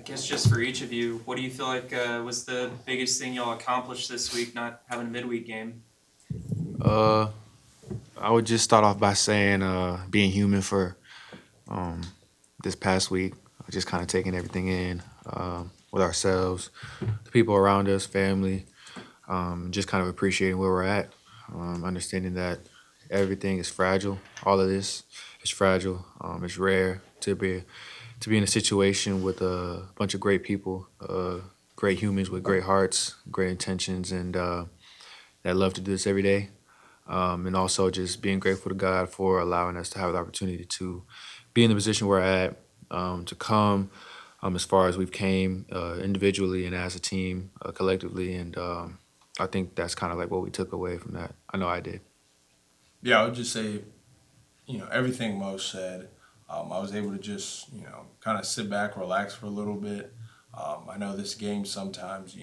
I guess just for each of you, what do you feel like was the biggest thing y'all accomplished this week, not having a midweek game? Uh, I would just start off by saying being human for um, this past week, just kind of taking everything in with ourselves, the people around us, family, just kind of appreciating where we're at, understanding that everything is fragile. All of this is fragile. It's rare to be in a situation with a bunch of great people, great humans with great hearts, great intentions, and that love to do this every day. And also just being grateful to God for allowing us to have the opportunity to be in the position we're at, to come as far as we've came individually and as a team, collectively, and I think that's kind of like what we took away from that. I know I did. Yeah, I would just say, everything Mo said. I was able to just, kind of sit back, relax for a little bit. I know this game sometimes,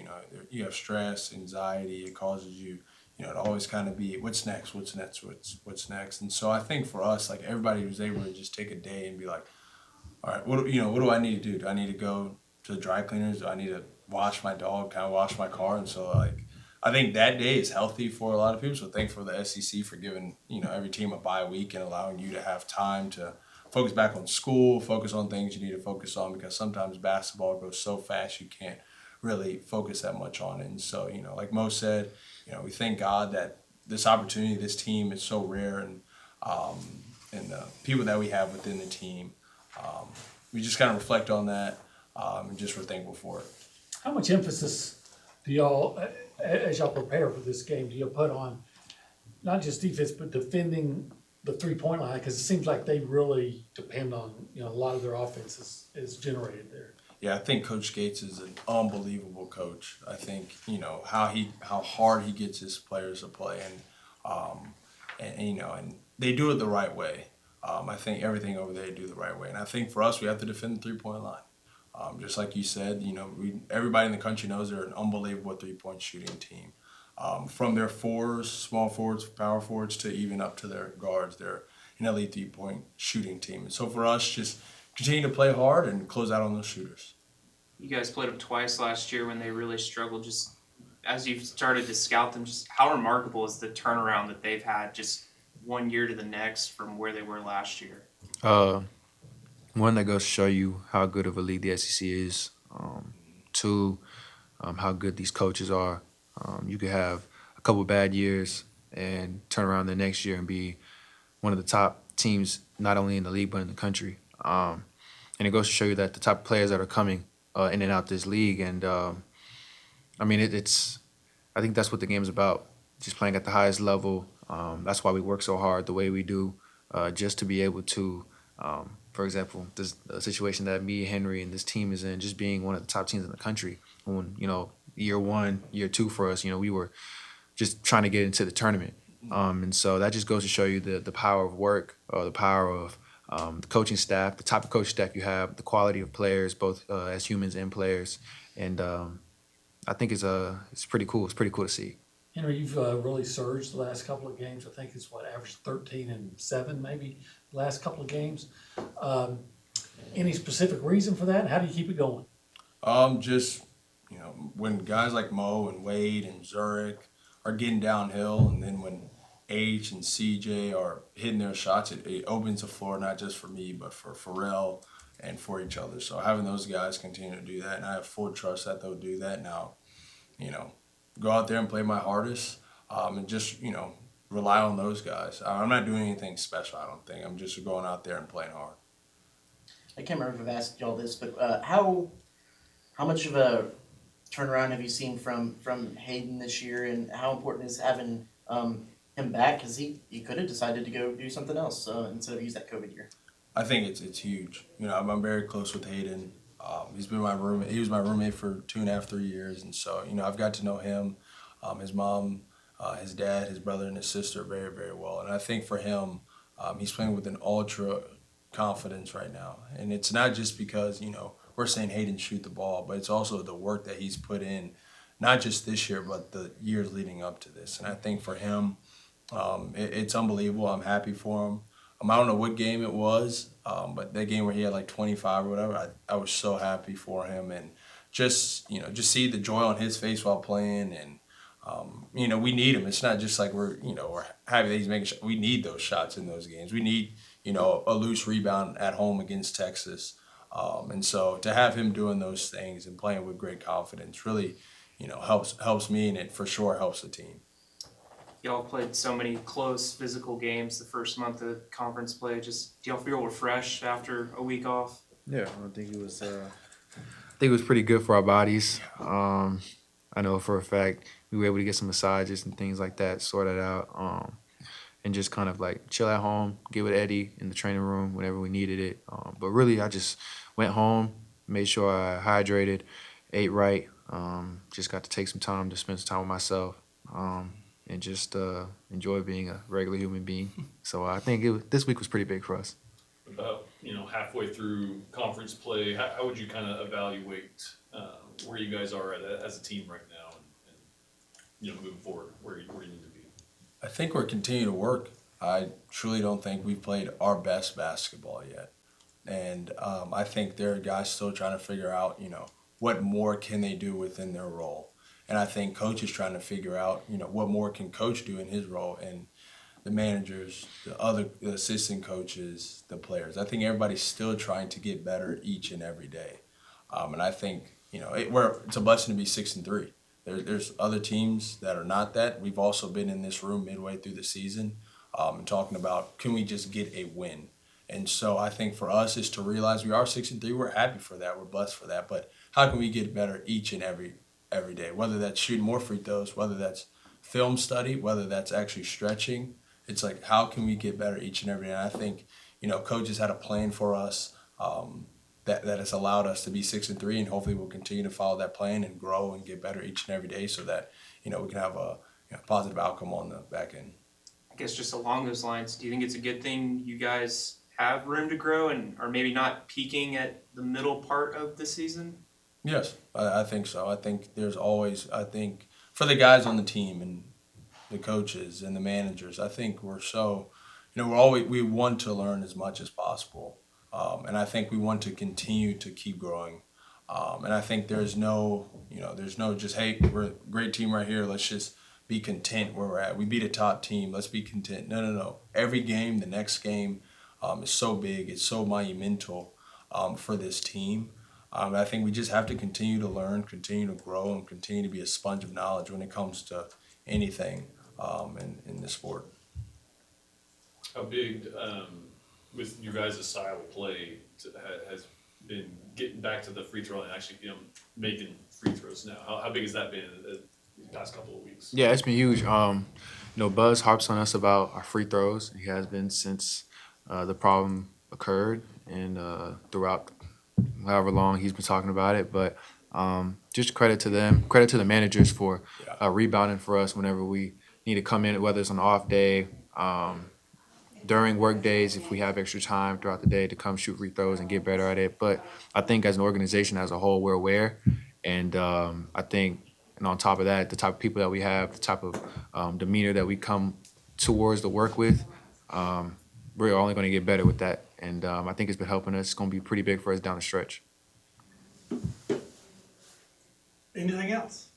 you have stress, anxiety. It causes you, to always kind of be, what's next, what's next, what's next. And so I think for us, like everybody was able to just take a day and be like, all right, what do I need to do? Do I need to go to the dry cleaners? Do I need to wash my dog? Kind of wash my car? And so like, I think that day is healthy for a lot of people. So thankful for the SEC for giving every team a bye week and allowing you to have time to focus back on school, focus on things you need to focus on because sometimes basketball goes so fast you can't really focus that much on it. And so like Mo said, we thank God that this opportunity, this team is so rare um, and the people that we have within the team. Um, we just kind of reflect on that and just we're thankful for it. How much emphasis do y'all, as y'all prepare for this game, do you put on not just defense, but defending the 3-point line? Because it seems like they really depend on, a lot of their offense is generated there. Yeah, I think Coach Gates is an unbelievable coach. I think how hard he gets his players to play, and they do it the right way. I think everything over there they do the right way, and I think for us we have to defend the 3-point line. Just like you said, everybody in the country knows they're an unbelievable 3-point shooting team. From their fours, small forwards, power forwards, to even up to their guards, they're an elite 3-point shooting team. And so for us, just continue to play hard and close out on those shooters. You guys played them twice last year when they really struggled. Just as you've started to scout them, just how remarkable is the turnaround that they've had just one year to the next from where they were last year? Uh, One that goes to show you how good of a league the SEC is. Two, how good these coaches are. You could have a couple bad years and turn around the next year and be one of the top teams, not only in the league but in the country. And it goes to show you that the top players that are coming in and out this league, and I mean, it's. I think that's what the game's about. Just playing at the highest level. That's why we work so hard the way we do, just to be able to, for example, this situation that me, Henry, and this team is in, just being one of the top teams in the country. When year one, year two for us, we were just trying to get into the tournament, and so that just goes to show you the power of work, the power of the coaching staff, the type of coaching staff you have, the quality of players, both as humans and players, and I think it's pretty cool. It's pretty cool to see. Henry, you've really surged the last couple of games. I think it's averaged 13 and 7 maybe the last couple of games. Um, any specific reason for that? How do you keep it going? Just when guys like Mo and Wade and Zurich are getting downhill, and then when H and CJ are hitting their shots, it opens the floor not just for me but for Pharrell and for each other. So having those guys continue to do that, and I have full trust that they'll do that now. You know, go out there and play my hardest, and just rely on those guys. I'm not doing anything special. I don't think I'm just going out there and playing hard. I can't remember if I've asked y'all this, but how much of a turnaround have you seen from Hayden this year, and how important is having him back? Because he could have decided to go do something else instead of use that COVID year. I think it's huge. I'm very close with Hayden. He's been my roommate. He was my roommate for 2.5, 3 years, and so I've got to know him, his mom, his dad, his brother, and his sister very, very well. And I think for him, he's playing with an ultra confidence right now. And it's not just because we're saying Hayden shoot the ball, but it's also the work that he's put in, not just this year, but the years leading up to this. And I think for him, it's unbelievable. I'm happy for him. I don't know what game it was, But that game where he had like 25 or whatever, I was so happy for him, and just see the joy on his face while playing, and we need him. It's not just like we're happy that he's making shots. We need those shots in those games. We need a loose rebound at home against Texas, and so to have him doing those things and playing with great confidence really helps me, and it for sure helps the team. Y'all played so many close physical games the first month of conference play. Just do y'all feel refreshed after a week off? Yeah, I think it was. I think it was pretty good for our bodies. I know for a fact we were able to get some massages and things like that sorted out, and just kind of like chill at home, get with Eddie in the training room whenever we needed it. But really, I just went home, made sure I hydrated, ate right, just got to take some time to spend some time with myself, and just enjoy being a regular human being. So I think this week was pretty big for us. About halfway through conference play, how would you kind of evaluate where you guys are as a team right now, and moving forward where you need to be? I think we're continuing to work. I truly don't think we've played our best basketball yet, and I think there are guys still trying to figure out what more can they do within their role, and I think coach is trying to figure out what more can coach do in his role, and the managers, the assistant coaches, the players. I think everybody's still trying to get better each and every day. And I think, it's a blessing to be 6-3. There's other teams that are not that. We've also been in this room midway through the season and talking about, can we just get a win? And so I think for us is to realize we are 6-3. We're happy for that. We're blessed for that. But how can we get better each and every day? Whether that's shooting more free throws, whether that's film study, whether that's actually stretching. It's like, how can we get better each and every day? And I think, coach has had a plan for us that has allowed us to be 6-3, and hopefully we'll continue to follow that plan and grow and get better each and every day so that, we can have a positive outcome on the back end. I guess just along those lines, do you think it's a good thing you guys have room to grow and are maybe not peaking at the middle part of the season? Yes, I think so. I think there's always, for the guys on the team and the coaches and the managers, I think we're so, we want to learn as much as possible. And I think we want to continue to keep growing. And I think there's no just, hey, we're a great team right here. Let's just be content where we're at. We beat a top team. Let's be content. No. Every game, the next game is so big. It's so monumental for this team. I think we just have to continue to learn, continue to grow, and continue to be a sponge of knowledge when it comes to anything in the sport. How big, with your guys' style of play, has been getting back to the free throw and actually making free throws now? How big has that been the past couple of weeks? Yeah, it's been huge. Buzz harps on us about our free throws. He has been since the problem occurred and throughout however long he's been talking about it. But just credit to them, credit to the managers for rebounding for us whenever we need to come in, whether it's on an off day, during work days, if we have extra time throughout the day to come shoot free throws and get better at it. But I think as an organization as a whole, we're aware. And I think, and on top of that, the type of people that we have, the type of demeanor that we come towards the work with, we're only going to get better with that. And I think it's been helping us. It's going to be pretty big for us down the stretch. Anything else?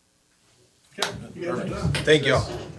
Okay, you guys are done. Thank y'all.